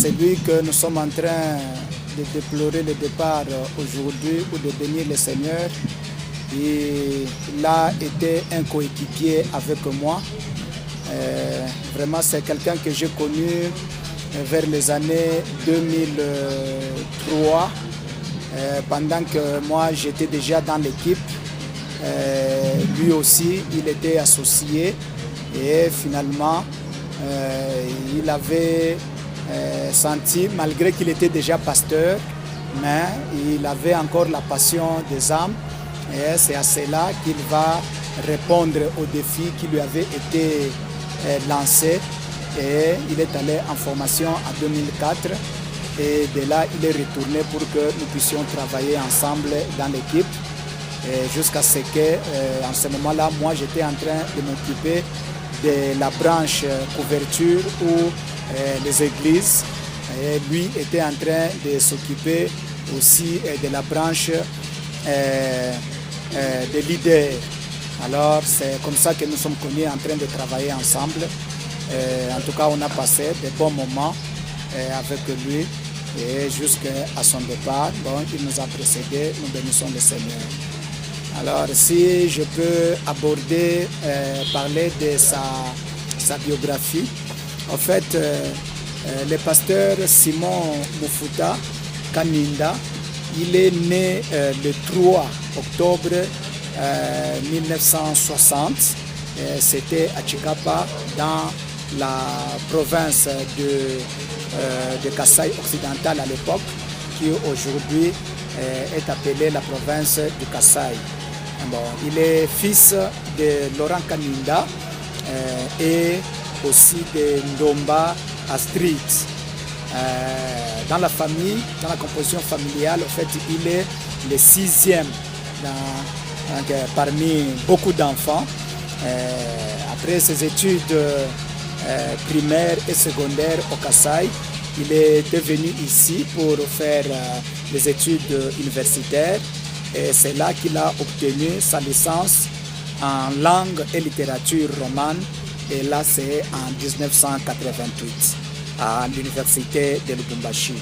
celui que nous sommes en train de déplorer le départ aujourd'hui ou de bénir le Seigneur. Il a été un coéquipier avec moi. Vraiment, c'est quelqu'un que j'ai connu vers les années 2003, pendant que moi j'étais déjà dans l'équipe. Lui aussi, il était associé et finalement, il avait senti, malgré qu'il était déjà pasteur, mais il avait encore la passion des âmes et c'est à cela qu'il va répondre aux défis qui lui avaient été lancés et il est allé en formation en 2004 et de là il est retourné pour que nous puissions travailler ensemble dans l'équipe jusqu'à ce que en ce moment-là, moi j'étais en train de m'occuper de la branche couverture ou les églises. Et lui était en train de s'occuper aussi de la branche des leaders. Alors c'est comme ça que nous sommes connus en train de travailler ensemble. En tout cas, on a passé de bons moments avec lui et jusqu'à son départ. Bon, il nous a précédés, nous bénissons le Seigneur. Alors si je peux aborder, parler de sa biographie. En fait, le pasteur Simon Mufuta Kaninda, il est né le 3 octobre 1960. C'était à Chikapa, dans la province de Kasaï occidental à l'époque, qui aujourd'hui est appelée la province du Kasaï. Bon, il est fils de Laurent Kaninda et aussi de Ndomba Astrid. Dans la famille, dans la composition familiale, en fait, il est le 6e parmi beaucoup d'enfants. Après ses études primaires et secondaires au Kasaï, il est venu ici pour faire des études universitaires et c'est là qu'il a obtenu sa licence en langue et littérature romane et là c'est en 1988 à l'université de Lubumbashi.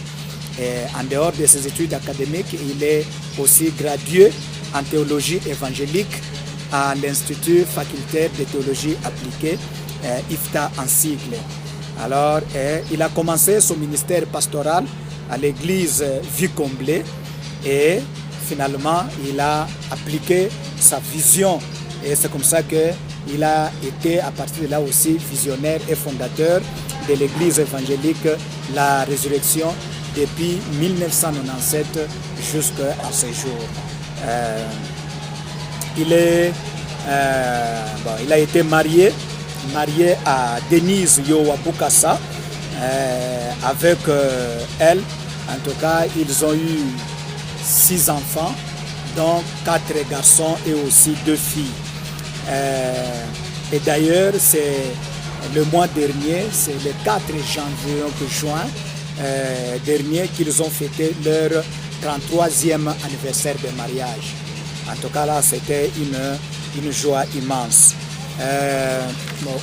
Et en dehors de ses études académiques, il est aussi gradué en théologie évangélique à l'Institut facultaire de théologie appliquée, IFTA en sigle. Alors, il a commencé son ministère pastoral à l'église Vie Comblée et finalement, il a appliqué sa vision et c'est comme ça qu'il a été à partir de là aussi visionnaire et fondateur de l'église évangélique La Résurrection depuis 1997 jusqu'à ce jour. Il a été marié à Denise Yowabukasa. Avec elle, en tout cas, ils ont eu 6 enfants, dont 4 garçons et aussi 2 filles. Et d'ailleurs, c'est le mois dernier, c'est le 4 janvier ou juin dernier qu'ils ont fêté leur 33e anniversaire de mariage. En tout cas, là, c'était une joie immense.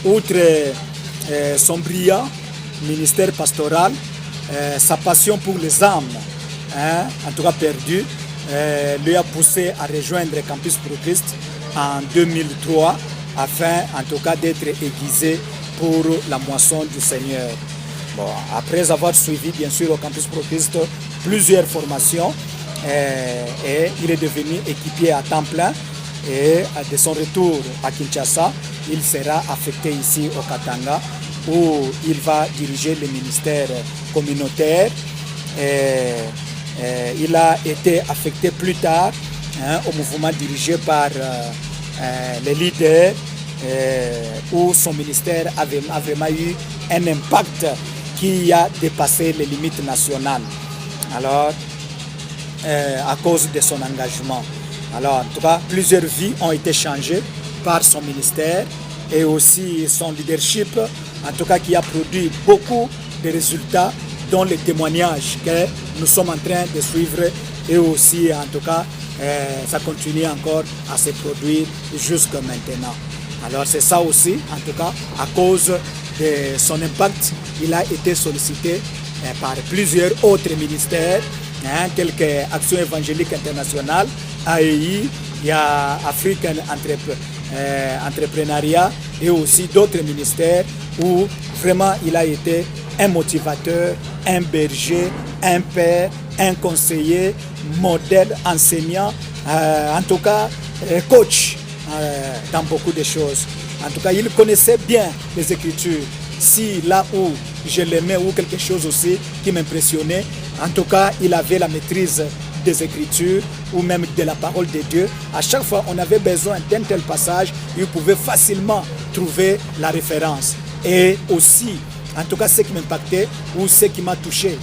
Outre son brillant ministère pastoral, sa passion pour les âmes, en tout cas perdues, lui a poussé à rejoindre Campus pour Christ en 2003 afin en tout cas d'être aiguisé pour la moisson du Seigneur. Bon, après avoir suivi bien sûr au Campus pour Christ plusieurs formations, et il est devenu équipier à temps plein et de son retour à Kinshasa, il sera affecté ici au Katanga où il va diriger le ministère communautaire. Il a été affecté plus tard au mouvement dirigé par les leaders où son ministère a vraiment eu un impact qui a dépassé les limites nationales. Alors, à cause de son engagement. Alors, en tout cas, plusieurs vies ont été changées par son ministère et aussi son leadership, en tout cas qui a produit beaucoup de résultats, dont les témoignages que nous sommes en train de suivre et aussi, en tout cas, ça continue encore à se produire jusqu'à maintenant. Alors, c'est ça aussi, en tout cas, à cause de son impact, il a été sollicité par plusieurs autres ministères, tels que Action évangélique internationale, AEI, il y a African Entrepreneuriat et aussi d'autres ministères où vraiment il a été un motivateur, un berger, un père, un conseiller, modèle, enseignant, en tout cas coach dans beaucoup de choses. En tout cas, il connaissait bien les Écritures. Si là où je l'aimais ou quelque chose aussi qui m'impressionnait, en tout cas, il avait la maîtrise des Écritures ou même de la parole de Dieu. À chaque fois on avait besoin d'un tel passage, il pouvait facilement trouver la référence. Et aussi, en tout cas, ce qui m'impactait ou ce qui m'a touché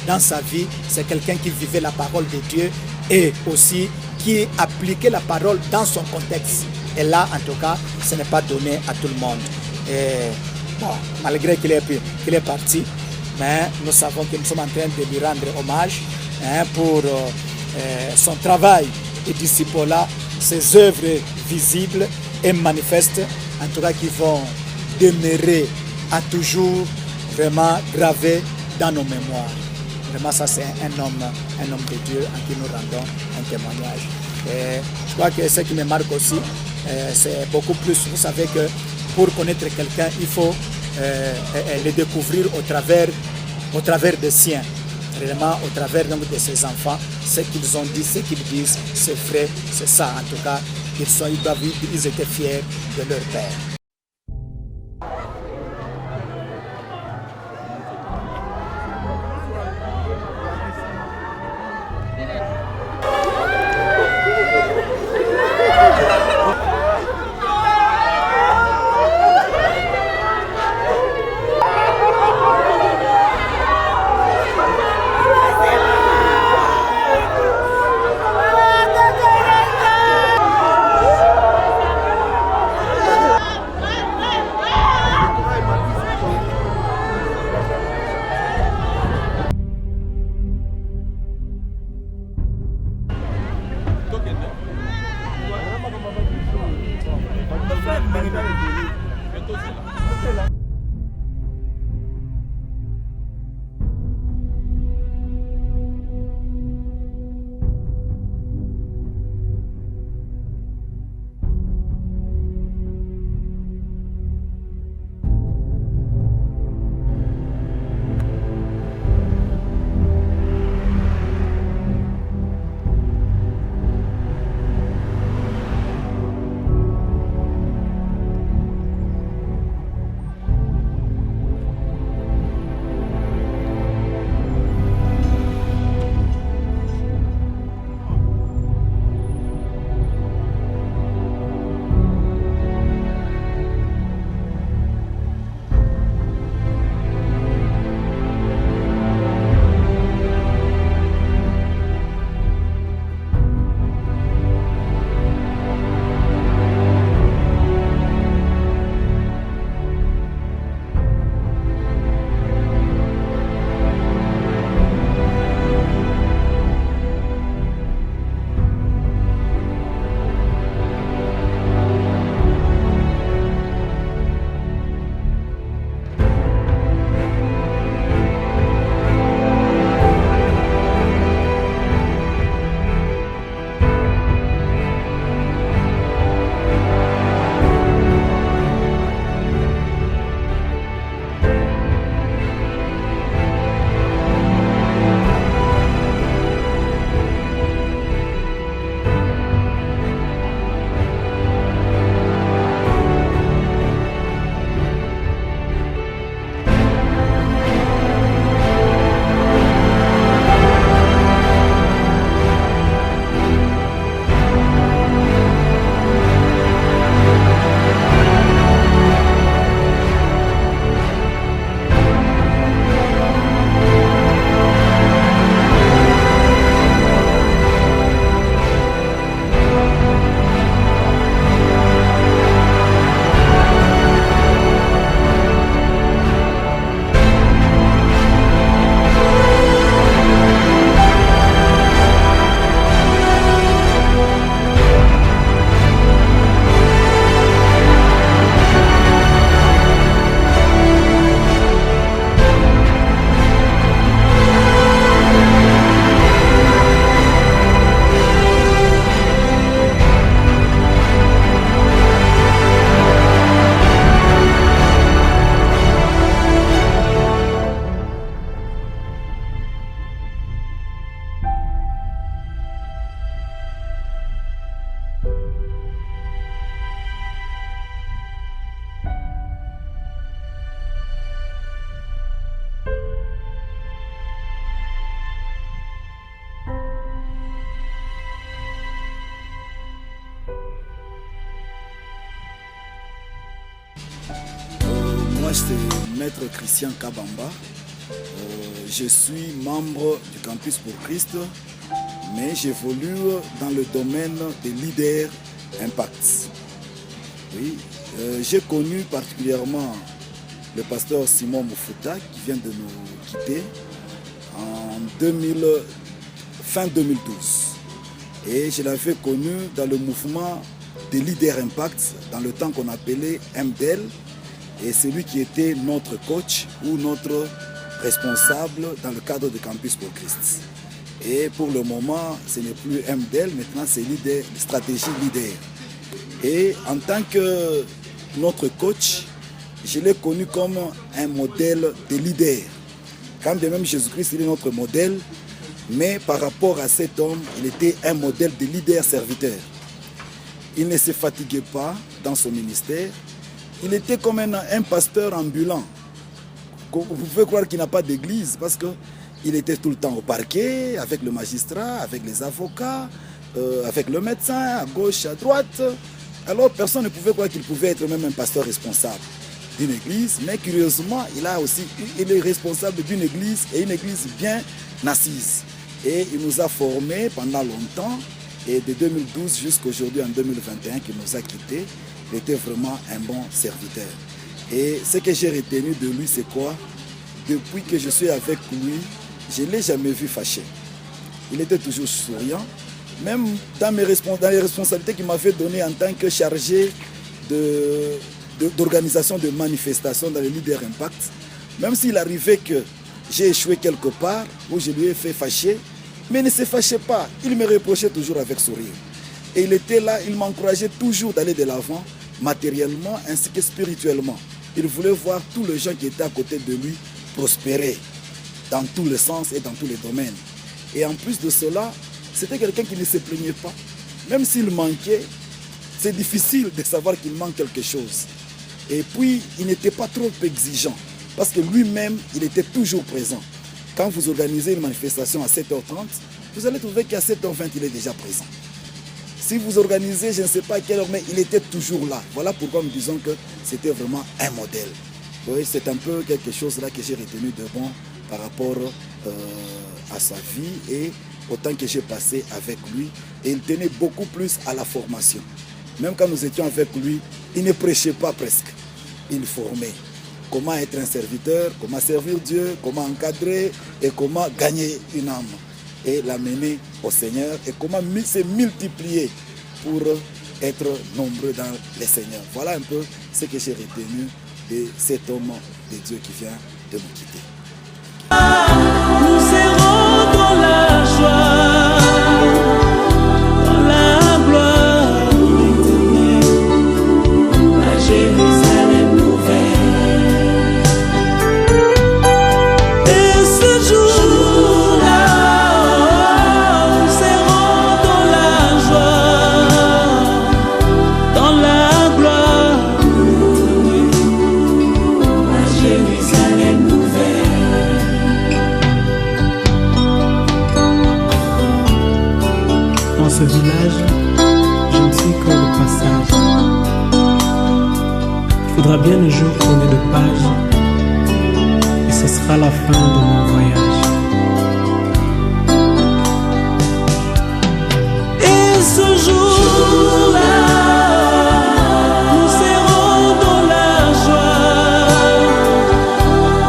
dans sa vie, c'est quelqu'un qui vivait la parole de Dieu et aussi qui appliquait la parole dans son contexte. Et là, en tout cas, ce n'est pas donné à tout le monde. Et bon, malgré qu'il est parti, mais nous savons que nous sommes en train de lui rendre hommage pour son travail et disciple-là, ses œuvres visibles et manifestes, en tout cas qui vont demeurer à toujours vraiment gravées dans nos mémoires. Vraiment, ça c'est un homme de Dieu en qui nous rendons un témoignage. Et je crois que ce qui me marque aussi, c'est beaucoup plus, vous savez que pour connaître quelqu'un, il faut le découvrir au travers des siens. Réellement, au travers donc, de ses enfants, ce qu'ils ont dit, ce qu'ils disent, c'est vrai, c'est ça. En tout cas, ils étaient fiers de leur père. moi c'est Maître Christian Kabamba. Je suis membre du Campus pour Christ, mais j'évolue dans le domaine des leaders impact. Oui, j'ai connu particulièrement le pasteur Simon Moufuta qui vient de nous quitter en fin 2012. Et je l'avais connu dans le mouvement des leaders impact, dans le temps qu'on appelait MDEL. Et c'est lui qui était notre coach ou notre responsable dans le cadre de Campus pour Christ. Et pour le moment, ce n'est plus MDEL, maintenant c'est leader, stratégie leader. Et en tant que notre coach, je l'ai connu comme un modèle de leader. Quand bien même Jésus-Christ, il est notre modèle, mais par rapport à cet homme, il était un modèle de leader serviteur. Il ne se fatiguait pas dans son ministère. Il était comme un pasteur ambulant. Vous pouvez croire qu'il n'a pas d'église parce qu'il était tout le temps au parquet, avec le magistrat, avec les avocats, avec le médecin, à gauche, à droite. Alors personne ne pouvait croire qu'il pouvait être même un pasteur responsable d'une église. Mais curieusement, il est responsable d'une église et une église bien assise. Et il nous a formés pendant longtemps. Et de 2012 jusqu'à aujourd'hui, en 2021, qu'il nous a quittés, il était vraiment un bon serviteur. Et ce que j'ai retenu de lui, c'est quoi? Depuis que je suis avec lui, je ne l'ai jamais vu fâché. Il était toujours souriant. Même dans les responsabilités qu'il m'avait données en tant que chargé d'organisation de manifestations dans les leaders impact, même s'il arrivait que j'ai échoué quelque part, où je lui ai fait fâcher, mais il ne se fâchait pas. Il me reprochait toujours avec sourire. Et il était là, il m'encourageait toujours d'aller de l'avant, matériellement ainsi que spirituellement. Il voulait voir tous les gens qui étaient à côté de lui prospérer dans tous les sens et dans tous les domaines. Et en plus de cela, c'était quelqu'un qui ne se plaignait pas. Même s'il manquait, c'est difficile de savoir qu'il manque quelque chose. Et puis, il n'était pas trop exigeant parce que lui-même, il était toujours présent. Quand vous organisez une manifestation à 7h30, vous allez trouver qu'à 7h20, il est déjà présent. Si vous organisez, je ne sais pas à quelle heure, mais il était toujours là. Voilà pourquoi nous disons que c'était vraiment un modèle. Oui, c'est un peu quelque chose là que j'ai retenu de bon par rapport à sa vie et au temps que j'ai passé avec lui. Et il tenait beaucoup plus à la formation. Même quand nous étions avec lui, il ne prêchait pas presque. Il formait. Comment être un serviteur, comment servir Dieu, comment encadrer et comment gagner une âme et l'amener au Seigneur et comment se multiplier pour être nombreux dans le Seigneur. Voilà un peu ce que j'ai retenu de cet homme de Dieu qui vient de nous quitter. Nous serons dans la joie, dans la gloire éternelle, à Jérusalem nouvelle. Et ce jour-là, nous serons dans la joie, dans la gloire éternelle, à Jérusalem nouvelle. Dans ce village, je ne suis que le passage. Il faudra bien un jour tourner de page, et ce sera la fin de mon voyage. Et ce jour-là, nous serons dans la joie,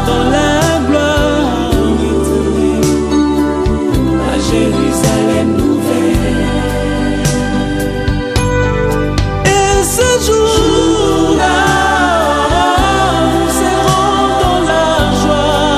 dans la gloire éternelle, à Jérusalem nouvelle. Et ce jour-là, nous serons dans la joie,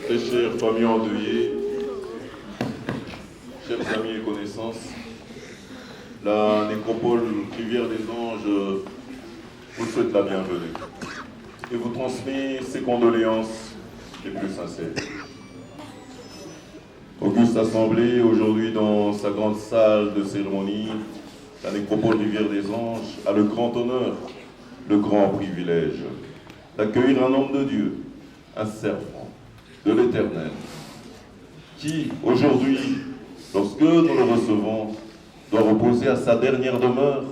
Très chère famille endeuillée, chers amis et connaissances, la nécropole Rivière des Anges vous souhaite la bienvenue et vous transmet ses condoléances les plus sincères. Auguste Assemblée, aujourd'hui dans sa grande salle de cérémonie, la nécropole Rivière des Anges a le grand honneur, le grand privilège d'accueillir un homme de Dieu, un servant de l'Éternel, qui aujourd'hui, lorsque nous le recevons, doit reposer à sa dernière demeure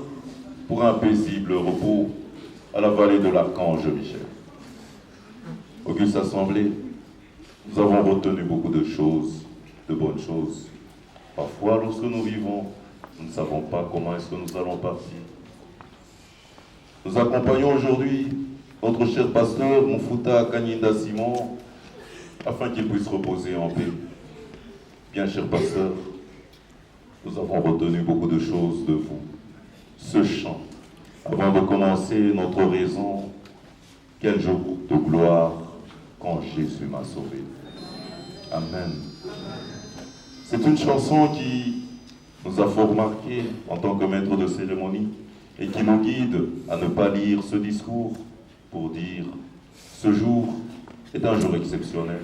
pour un paisible repos à la vallée de l'Archange Michel. Auguste Assemblée, nous avons retenu beaucoup de choses, de bonnes choses. Parfois, lorsque nous vivons, nous ne savons pas comment est-ce que nous allons partir. Nous accompagnons aujourd'hui notre cher pasteur Moufuta Kanyinda Simon, afin qu'il puisse reposer en paix. Bien cher pasteur, nous avons retenu beaucoup de choses de vous. Ce chant, avant de commencer notre raison, quel jour de gloire quand Jésus m'a sauvé. Amen. C'est une chanson qui nous a fort marqué en tant que maître de cérémonie et qui nous guide à ne pas lire ce discours pour dire ce jour est un jour exceptionnel.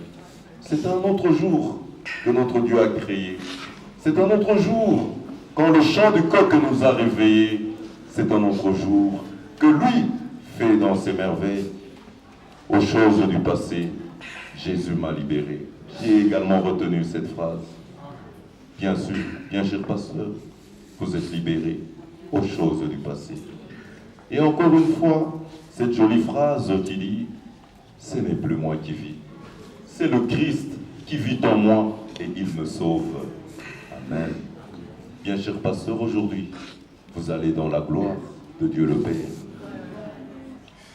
C'est un autre jour que notre Dieu a créé. C'est un autre jour quand le chant du coq nous a réveillés. C'est un autre jour que lui fait dans ses merveilles. Aux choses du passé, Jésus m'a libéré. J'ai également retenu cette phrase. Bien sûr, bien cher pasteur, vous êtes libéré aux choses du passé. Et encore une fois, cette jolie phrase qui dit « Ce n'est plus moi qui vis, c'est le Christ qui vit en moi et il me sauve. » Amen. bien cher pasteur, aujourd'hui, vous allez dans la gloire de Dieu le Père.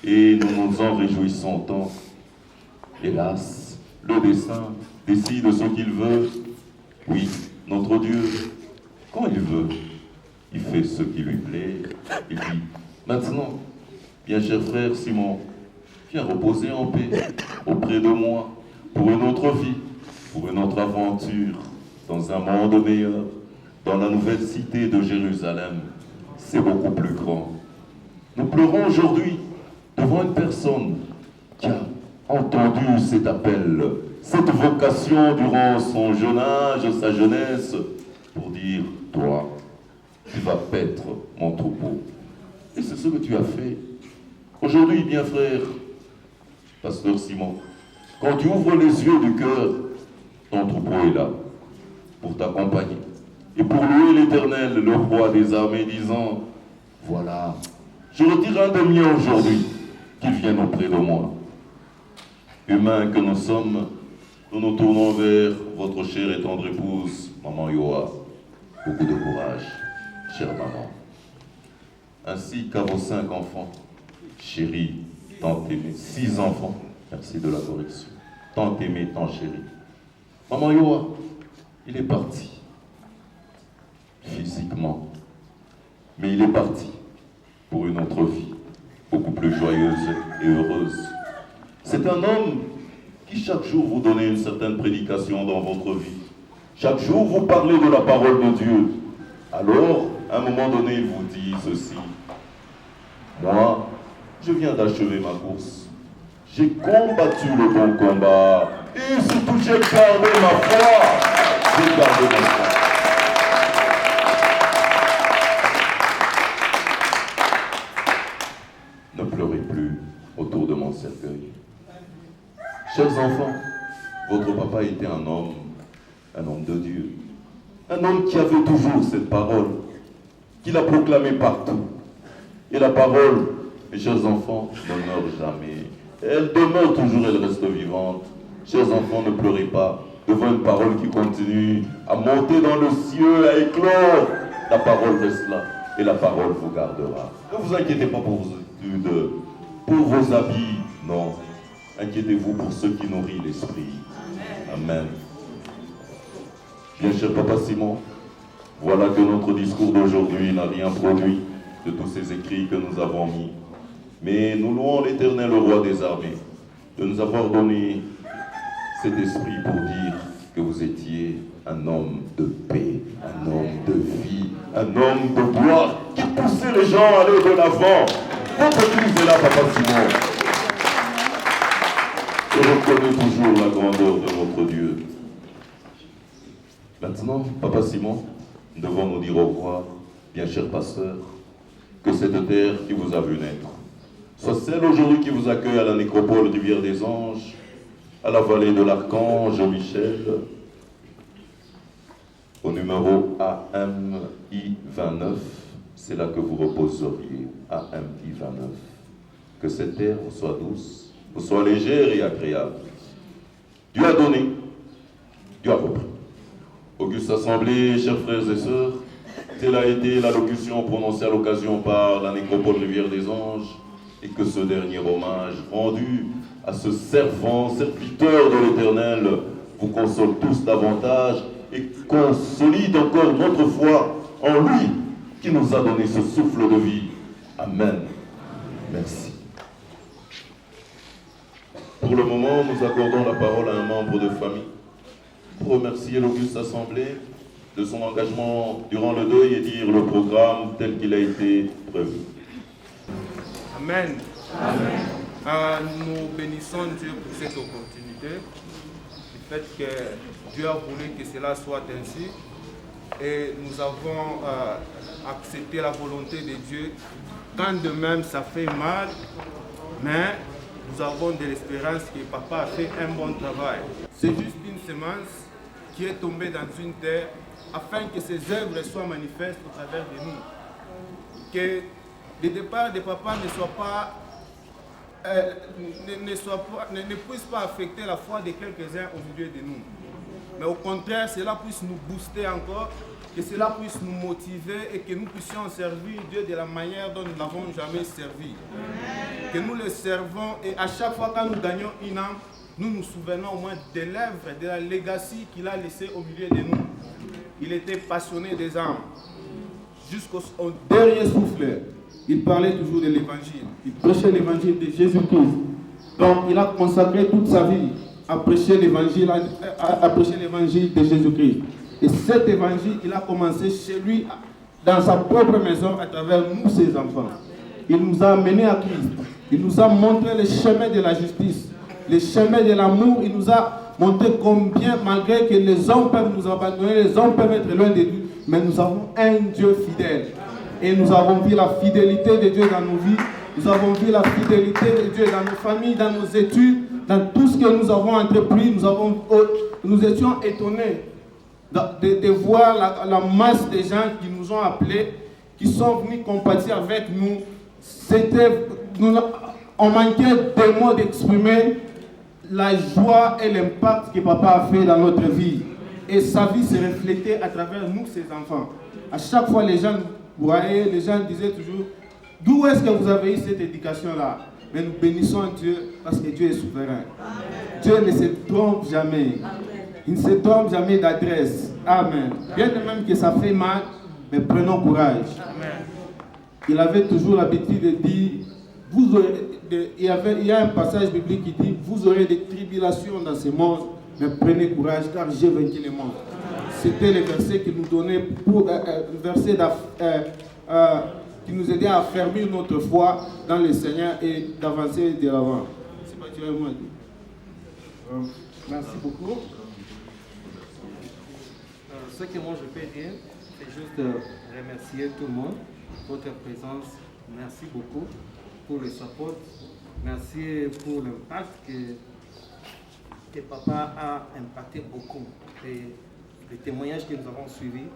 Et nous nous en réjouissons tant. Hélas, le destin décide ce qu'il veut. Oui, notre Dieu, quand il veut, il fait ce qui lui plaît. Il dit, maintenant, bien cher frère Simon, viens reposer en paix auprès de moi pour une autre vie, pour une autre aventure, dans un monde meilleur, dans la nouvelle cité de Jérusalem. C'est beaucoup plus grand. Nous pleurons aujourd'hui devant une personne qui a entendu cet appel, cette vocation durant son jeune âge, sa jeunesse, pour dire, toi, tu vas paître mon troupeau. Et c'est ce que tu as fait. Aujourd'hui, bien frère, pasteur Simon, quand tu ouvres les yeux du cœur, ton troupeau est là pour t'accompagner et pour louer l'Éternel, le roi des armées, disant, voilà, je retire un des miens aujourd'hui, qu'il vienne auprès de moi. Humains que nous sommes, nous nous tournons vers votre chère et tendre épouse, maman Yoa. Beaucoup de courage, chère maman. Ainsi qu'à vos 5 enfants, chérie, tant aimée, 6 enfants, merci de la correction, tant aimée, tant chérie. Maman Yoa, il est parti, physiquement, mais il est parti pour une autre vie, beaucoup plus joyeuse et heureuse. C'est un homme qui chaque jour vous donne une certaine prédication dans votre vie. Chaque jour vous parlez de la parole de Dieu. Alors, à un moment donné, il vous dit ceci. Moi, je viens d'achever ma course. J'ai combattu le bon combat. Et surtout, j'ai gardé ma foi. J'ai gardé ma foi. Ne pleurez plus autour de mon cercueil. Chers enfants, votre papa était un homme de Dieu. Un homme qui avait toujours cette parole, qu'il a proclamée partout. Et la parole, mes chers enfants, ne meurt jamais. Elle demeure toujours, elle reste vivante. Chers enfants, ne pleurez pas devant une parole qui continue à monter dans le ciel, à éclore. La parole reste là et la parole vous gardera. Ne vous inquiétez pas pour vos études, pour vos habits, non. Inquiétez-vous pour ceux qui nourrissent l'esprit. Amen. Bien cher Papa Simon, voilà que notre discours d'aujourd'hui n'a rien produit de tous ces écrits que nous avons mis. Mais nous louons l'Éternel, le roi des armées, de nous avoir donné cet esprit pour dire que vous étiez un homme de paix, un homme de vie, un homme de gloire qui poussait les gens à aller de l'avant. Votre église est là, Papa Simon. Et reconnaît toujours la grandeur de notre Dieu. Maintenant, Papa Simon, nous devons nous dire au revoir, bien cher pasteur, que cette terre qui vous a vu naître soit celle aujourd'hui qui vous accueille à la nécropole Rivière des Anges, à la vallée de l'Archange Michel, au numéro AMI 29, c'est là que vous reposeriez, AMI 29. Que cette terre vous soit douce, vous soit légère et agréable. Dieu a donné, Dieu a repris. Auguste Assemblée, chers frères et sœurs, telle a été l'allocution prononcée à l'occasion par la nécropole Rivière des Anges, et que ce dernier hommage rendu à ce servant, serviteur de l'Éternel, vous console tous davantage et consolide encore notre foi en lui qui nous a donné ce souffle de vie. Amen. Merci. Pour le moment, nous accordons la parole à un membre de famille pour remercier l'Auguste Assemblée de son engagement durant le deuil et dire le programme tel qu'il a été prévu. Amen. Amen. Nous bénissons Dieu pour cette opportunité, du fait que Dieu a voulu que cela soit ainsi et nous avons accepté la volonté de Dieu. Quand de même ça fait mal, mais nous avons de l'espérance que Papa a fait un bon travail. C'est juste une semence qui est tombée dans une terre afin que ses œuvres soient manifestes au travers de nous. Que le départ de Papa ne puisse pas affecter la foi de quelques-uns au milieu de nous. mais au contraire, cela puisse nous booster encore, que cela puisse nous motiver et que nous puissions servir Dieu de la manière dont nous n'avons jamais servi. Que nous le servons et à chaque fois quand nous gagnons une âme, nous nous souvenons au moins de l'œuvre, de la legacy qu'il a laissée au milieu de nous. Il était passionné des âmes. Jusqu'au dernier souffle, il parlait toujours de l'évangile. Il prêchait l'évangile de Jésus-Christ. Donc il a consacré toute sa vie à prêcher l'évangile de Jésus-Christ. Et cet évangile, il a commencé chez lui, dans sa propre maison, à travers nous, ses enfants. Il nous a amenés à Christ. Il nous a montré le chemin de la justice, le chemin de l'amour. Il nous a montré combien, malgré que les hommes peuvent nous abandonner, les hommes peuvent être loin de lui, mais nous avons un Dieu fidèle. Et nous avons vu la fidélité de Dieu dans nos vies. Nous avons vu la fidélité de Dieu dans nos familles, dans nos études, dans tout ce que nous avons entrepris. Nous étions étonnés de voir la masse de gens qui nous ont appelés, qui sont venus compatir avec nous. On manquait des mots d'exprimer la joie et l'impact que papa a fait dans notre vie. Et sa vie se reflétait à travers nous, ses enfants. À chaque fois, les gens nous voyaient, les gens disaient toujours, d'où est-ce que vous avez eu cette éducation-là? Mais nous bénissons Dieu parce que Dieu est souverain. Dieu ne se trompe jamais. Il ne se trompe jamais d'adresse. Amen. Bien de même que ça fait mal, mais prenons courage. Amen. Il avait toujours l'habitude de dire, il y a un passage biblique qui dit, vous aurez des tribulations dans ce monde, mais prenez courage car j'ai vaincu le monde. C'était le verset qu'il nous donnait, verset qui nous aidait à affermir notre foi dans le Seigneur et d'avancer de l'avant. C'est pas moi. Merci beaucoup. Ce que moi je peux dire, c'est juste de remercier tout le monde pour votre présence. Merci beaucoup pour le support. Merci pour l'impact que papa a impacté beaucoup. Les témoignages que nous avons suivis,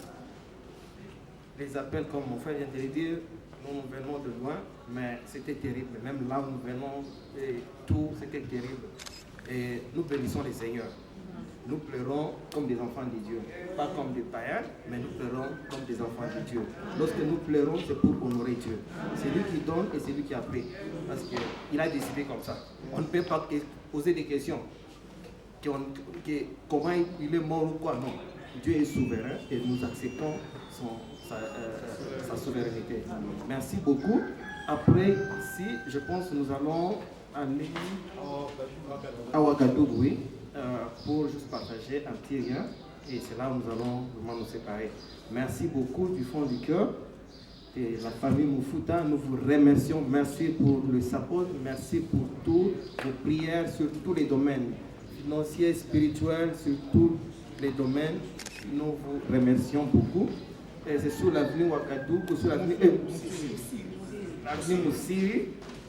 les appels, comme mon frère vient de le dire, nous venons de loin, mais c'était terrible. Même là où nous venons, tout c'était terrible. Et nous bénissons le Seigneur. Nous pleurons comme des enfants de Dieu. Pas comme des païens, mais nous pleurons comme des enfants de Dieu. Lorsque nous pleurons, c'est pour honorer Dieu. C'est lui qui donne et c'est lui qui a pris. Parce qu'il a décidé comme ça. On ne peut pas poser des questions. Comment il est mort ou quoi? Non. Dieu est souverain et nous acceptons sa souveraineté. Merci beaucoup. Après, ici, je pense que nous allons aller à Ouagadougou, oui, pour juste partager un petit rien. Et c'est là où nous allons vraiment nous séparer. Merci beaucoup du fond du cœur. Et la famille Moufuta, nous vous remercions. Merci pour le support. Merci pour toutes vos prières sur tous les domaines. Financiers, spirituels, sur tous les domaines. Nous vous remercions beaucoup. Et c'est sur l'avenue Ouagadougou, sur l'avenue Moussiri.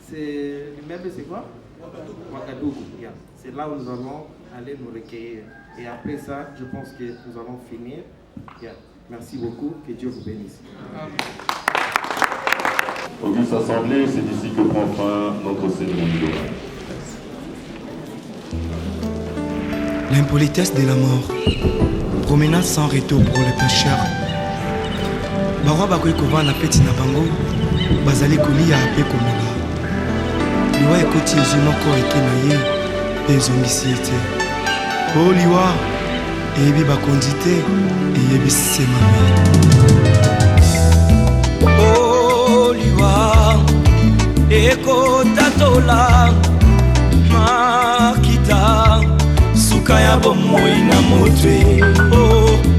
C'est l'immeuble, c'est quoi? Ouagadougou. Yeah. C'est là où nous allons aller nous recueillir. Et après ça, je pense que nous allons finir. Yeah. Merci beaucoup. Que Dieu vous bénisse. Amen. Auguste Assemblée, c'est ici que prend fin notre cérémonie d'hommage. L'impolitesse de la mort. Promenade sans retour pour les pécheurs. Barwa bakoy kova na peti na bango. Bazali kolia ape komela. Liwa ekoti ezimoko ete na ye. Ezongisi ete. O liwa eyebi bakondi te eyebisi mame. O liwa ekotatola makita suka ya bomoi na motwe.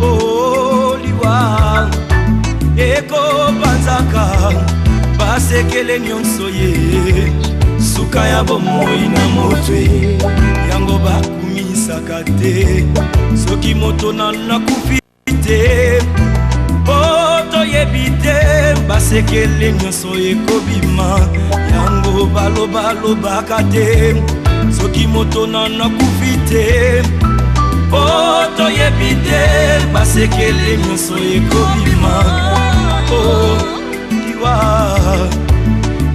O liwa ekopanzaka basekele nyonso ye suka ya bomoi na motwe yango bakumisaka te soki moto nakufi te po toyebi te basekele nyonso ekobima yango balobalobaka te soki moto nakufi te po toyebi te basekele nyonso ekobima. Oh, liwa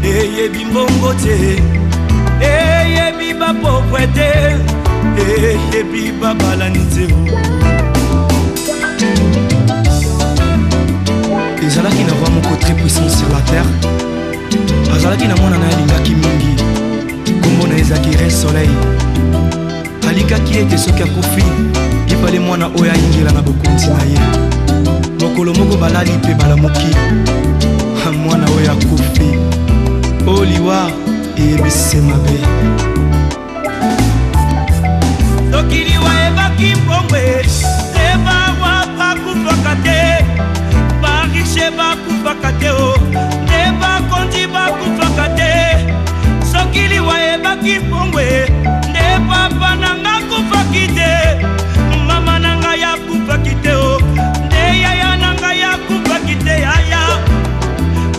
eyebi mbongo te eyebi bapauvre te eyebi babalani te ezalaki na roi moko très puissant sur la terre azalaki na mwana na ye alingaki mingi kombo na ezalaki Re Soleil alikaki ete soki akufi ifale mwana oyo ayingela na bokonzi na ye mokolo moko balali mpe balamuki mwana oyo akufi o liwa eyebisi mabe soki liwa ebaki mbongwe te bawa bakufaka te barishe bakufaka te o nde bakonzi bakufaka te soki liwa ebaki mbongwe nde papa nanga kufaki te mama nanga yakufaki te o nde yaya nanga yakufaki te yaya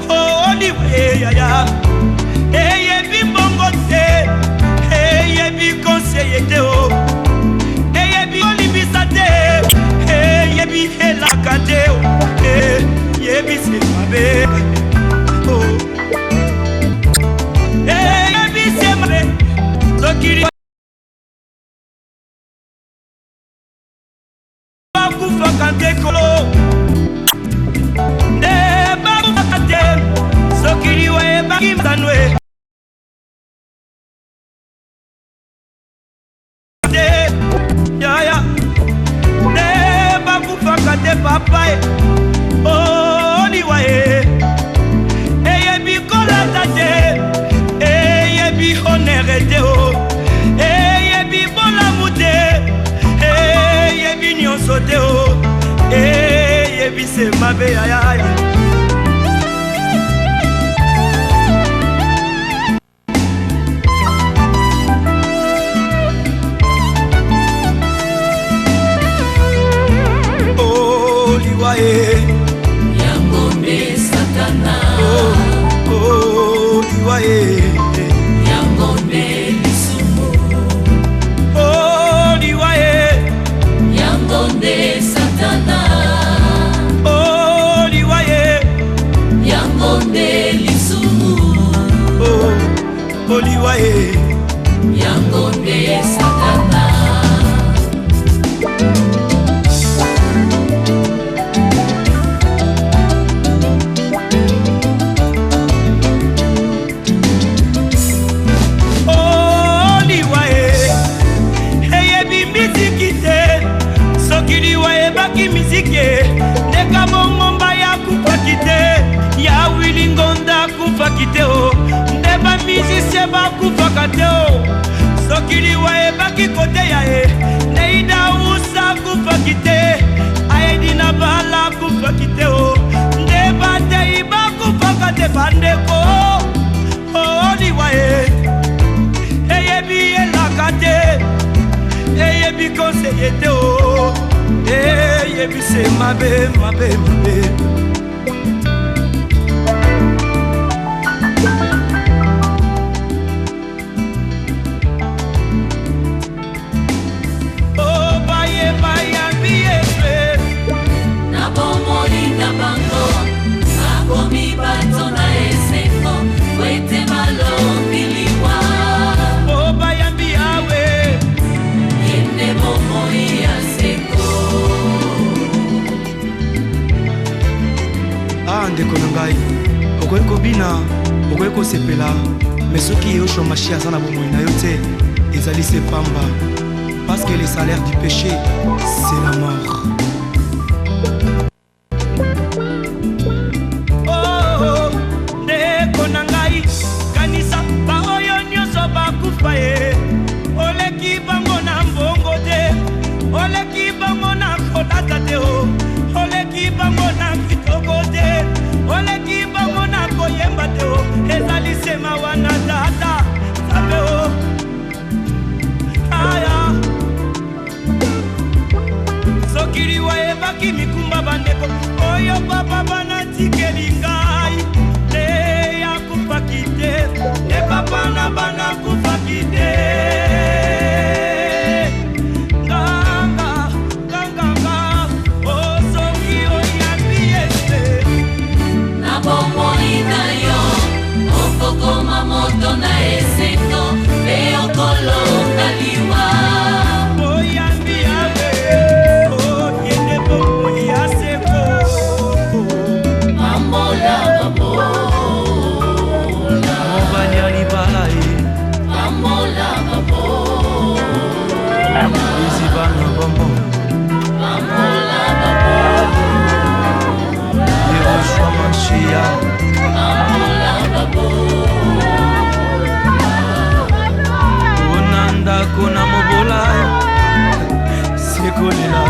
o liwa yaya eyebi mbongo te eyebi konseye te o eyebi olimbisa te eyebi elaka te o eyebi se mabe eyebi se mabe soki bakufaka te kolo nde bakufaka te soki liwa ebaki mtanwe yaya nde bakufaka te papa o liwa eyebi kolata te eyebi honere te o eyebi bolamu te eyebi nyonso te o eyebi se mabe yaya Yangombe Satana oh liwaye Yangombe Lisumu oh liwaye Yangombe Satana oh liwaye Yangombe Lisumu oh liwaye Yangombe Satana ndeka bongomba ya kufaki te ya wilingonda kufaki te o nde bamizisie bakufaka te o soki liwa ebaki kote ya ye nde idausa kufaki te ayedi na bala kufaki te o nde batei bakufaka te bandeko o liwa eyebi elaka te eyebi konseye te o eyebi se mabe mabe mabe o baye bayambi efe na bomoli na bango akomi bato na esengo wete balombi liwa o bayambi yawe ende bomoi ya seko ndeko na ngai okoki kobina okoki kosepela me soki yehoshua mashi aza na bomoi na yo te ezali se pamba parce que le salaire du péché c'est la mort oh ndeko na ngai kanisa baoyo nyonso bakufa ye oleki bango na mbongo te oleki bango na kolata te o oleki bango na kitoko te oleki bango na koyemba te o ezali sema wana tata sabe o aya sokiri Richia Onanda kona mobola Sekolela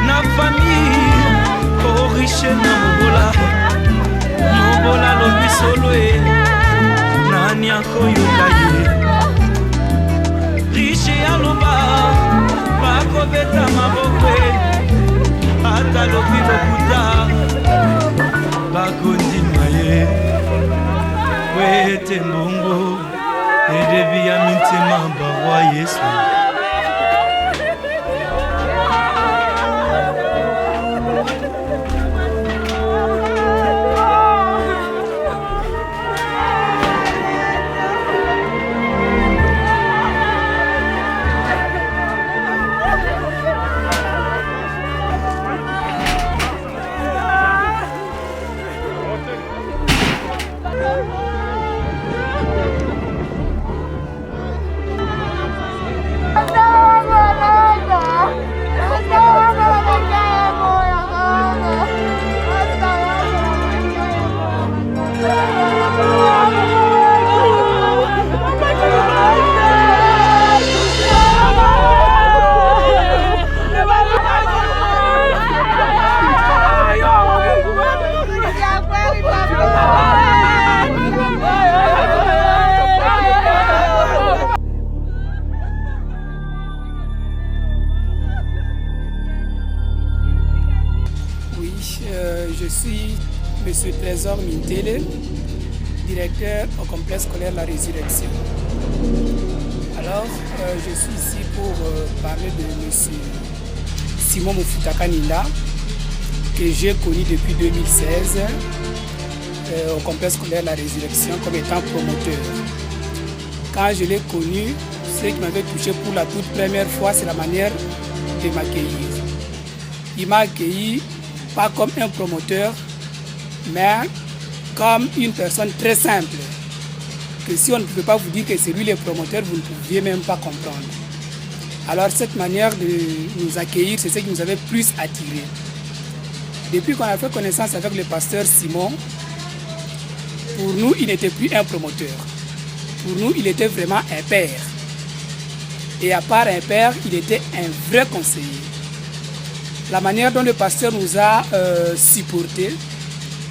Na famille Oh riche na mobola lobi solo Nani akoyoka ye Riche aloba Bakobeta mabokwe Ata lobi lokuta Bakondima ye Wete mbongo Edevi ya mintema barwa Yesu Je suis M. Trésor Mintele, directeur au complexe scolaire La Résurrection. Alors, je suis ici pour parler de M. Simon Moufuta Kaninda, que j'ai connu depuis 2016 au complexe scolaire La Résurrection comme étant promoteur. Quand je l'ai connu, ce qui m'avait touché pour la toute première fois, c'est la manière de m'accueillir. Il m'a accueilli pas comme un promoteur, mais comme une personne très simple. Que si on ne pouvait pas vous dire que c'est lui le promoteur, vous ne pouviez même pas comprendre. Alors cette manière de nous accueillir, c'est ce qui nous avait plus attiré. Depuis qu'on a fait connaissance avec le pasteur Simon, pour nous, il n'était plus un promoteur. Pour nous, il était vraiment un père. Et à part un père, il était un vrai conseiller. La manière dont le pasteur nous a supportés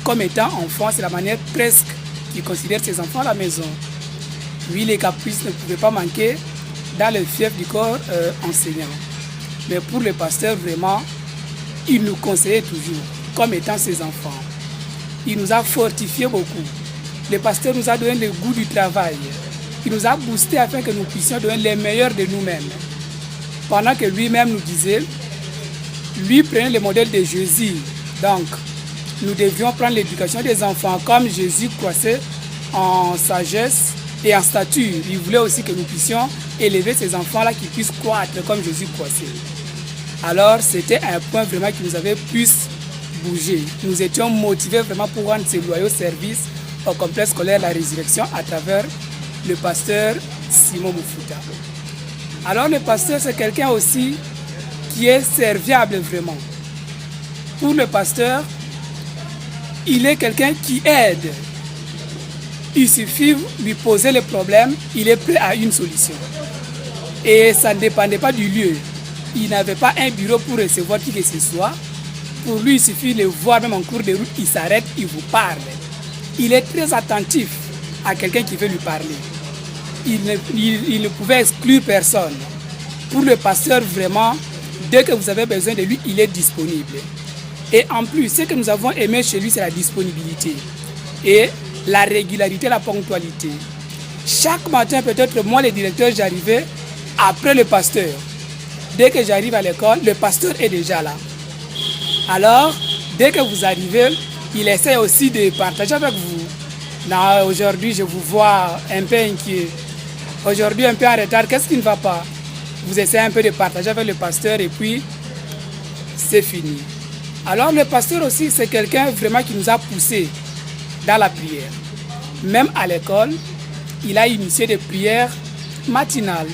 comme étant enfants, c'est la manière presque qu'il considère ses enfants à la maison. Oui, les caprices ne pouvaient pas manquer dans le fief du corps enseignant. Mais pour le pasteur, vraiment, il nous conseillait toujours comme étant ses enfants. Il nous a fortifiés beaucoup. Le pasteur nous a donné le goût du travail. Il nous a boosté afin que nous puissions donner les meilleurs de nous-mêmes. Pendant que lui-même nous disait, lui prenait le modèle de Jésus. Donc, nous devions prendre l'éducation des enfants comme Jésus croissait en sagesse et en stature. Il voulait aussi que nous puissions élever ces enfants-là qui puissent croître comme Jésus croissait. Alors, c'était un point vraiment qui nous avait plus bougé. Nous étions motivés vraiment pour rendre ces loyaux services au complexe scolaire La Résurrection à travers le pasteur Simon Moufuta. Alors, le pasteur, c'est quelqu'un aussi qui est serviable vraiment. Pour le pasteur, il est quelqu'un qui aide. Il suffit de lui poser le problème, il est prêt à une solution. Et ça ne dépendait pas du lieu. Il n'avait pas un bureau pour recevoir qui que ce soit. Pour lui, il suffit de le voir même en cours de route, il s'arrête, il vous parle. Il est très attentif à quelqu'un qui veut lui parler. Il ne pouvait exclure personne. Pour le pasteur, vraiment, dès que vous avez besoin de lui, il est disponible. Et en plus, ce que nous avons aimé chez lui, c'est la disponibilité et la régularité, la ponctualité. Chaque matin, peut-être moi, le directeur, j'arrivais après le pasteur. Dès que j'arrive à l'école, le pasteur est déjà là. Alors, dès que vous arrivez, il essaie aussi de partager avec vous. Non, aujourd'hui, je vous vois un peu inquiet. Aujourd'hui, un peu en retard, qu'est-ce qui ne va pas? Vous essayez un peu de partager avec le pasteur et puis, c'est fini. Alors, le pasteur aussi, c'est quelqu'un vraiment qui nous a poussés dans la prière. Même à l'école, il a initié des prières matinales.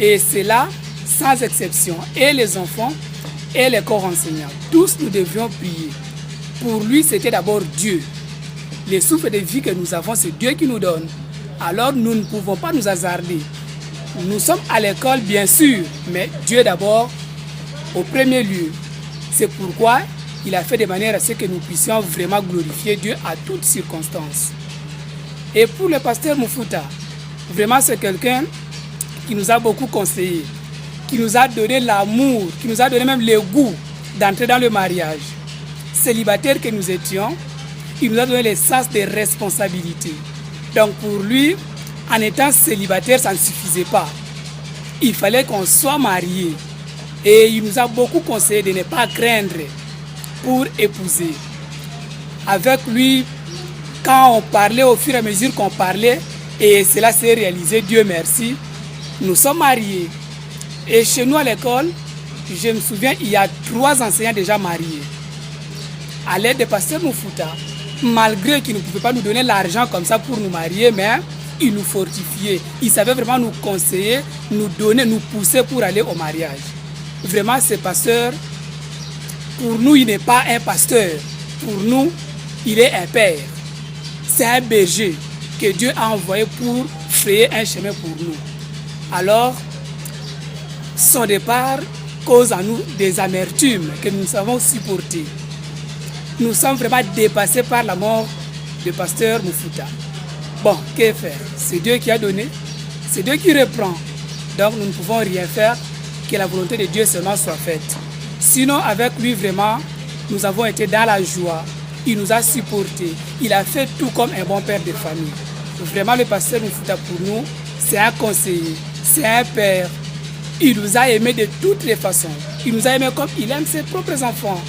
Et c'est là, sans exception, et les enfants et les corps enseignants. Tous nous devions prier. Pour lui, c'était d'abord Dieu. Les souffles de vie que nous avons, c'est Dieu qui nous donne. Alors nous ne pouvons pas nous hasarder. Nous sommes à l'école, bien sûr, mais Dieu d'abord, au premier lieu. C'est pourquoi il a fait de manière à ce que nous puissions vraiment glorifier Dieu à toutes circonstances. Et pour le pasteur Muffuta, vraiment c'est quelqu'un qui nous a beaucoup conseillé, qui nous a donné l'amour, qui nous a donné même le goût d'entrer dans le mariage. Célibataires que nous étions, il nous a donné le sens des responsabilités. Donc pour lui, en étant célibataire, ça ne suffisait pas. Il fallait qu'on soit marié. Et il nous a beaucoup conseillé de ne pas craindre pour épouser. Avec lui, quand on parlait, au fur et à mesure qu'on parlait, et cela s'est réalisé, Dieu merci, nous sommes mariés. Et chez nous à l'école, je me souviens, il y a 3 enseignants déjà mariés. À l'aide de pasteur Muffuta, malgré qu'il ne pouvait pas nous donner l'argent comme ça pour nous marier, mais il nous fortifiait. Il savait vraiment nous conseiller, nous donner, nous pousser pour aller au mariage. Vraiment, ce pasteur, pour nous, il n'est pas un pasteur. Pour nous, il est un père. C'est un berger que Dieu a envoyé pour frayer un chemin pour nous. Alors, son départ cause en nous des amertumes que nous savons supporter. Nous sommes vraiment dépassés par la mort du pasteur Muffuta. Bon, que faire? C'est Dieu qui a donné, c'est Dieu qui reprend. Donc nous ne pouvons rien faire, que la volonté de Dieu seulement soit faite. Sinon, avec lui vraiment, nous avons été dans la joie. Il nous a supportés. Il a fait tout comme un bon père de famille. Vraiment, le pasteur Muffuta pour nous, c'est un conseiller, c'est un père. Il nous a aimés de toutes les façons. Il nous a aimés comme il aime ses propres enfants.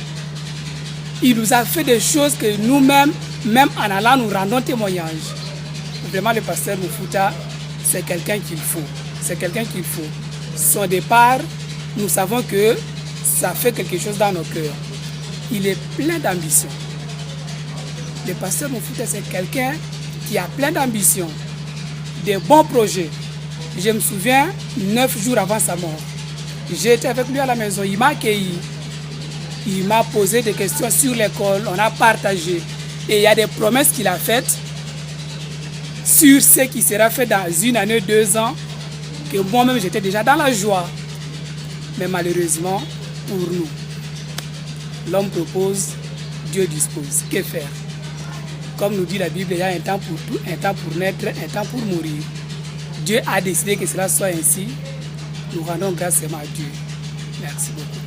Il nous a fait des choses que nous-mêmes, même en allant, nous rendons témoignage. Vraiment, le pasteur Muffuta, c'est quelqu'un qu'il faut. C'est quelqu'un qu'il faut. Son départ, nous savons que ça fait quelque chose dans nos cœurs. Il est plein d'ambition. Le pasteur Muffuta, c'est quelqu'un qui a plein d'ambition, des bons projets. Je me souviens, 9 jours avant sa mort, j'étais avec lui à la maison, il m'a accueilli. Il m'a posé des questions sur l'école, on a partagé. Et il y a des promesses qu'il a faites sur ce qui sera fait dans 1 année, 2 ans, que moi-même j'étais déjà dans la joie. Mais malheureusement, pour nous, l'homme propose, Dieu dispose. Que faire? Comme nous dit la Bible, il y a un temps pour tout, un temps pour naître, un temps pour mourir. Dieu a décidé que cela soit ainsi. Nous rendons grâce à Dieu. Merci beaucoup.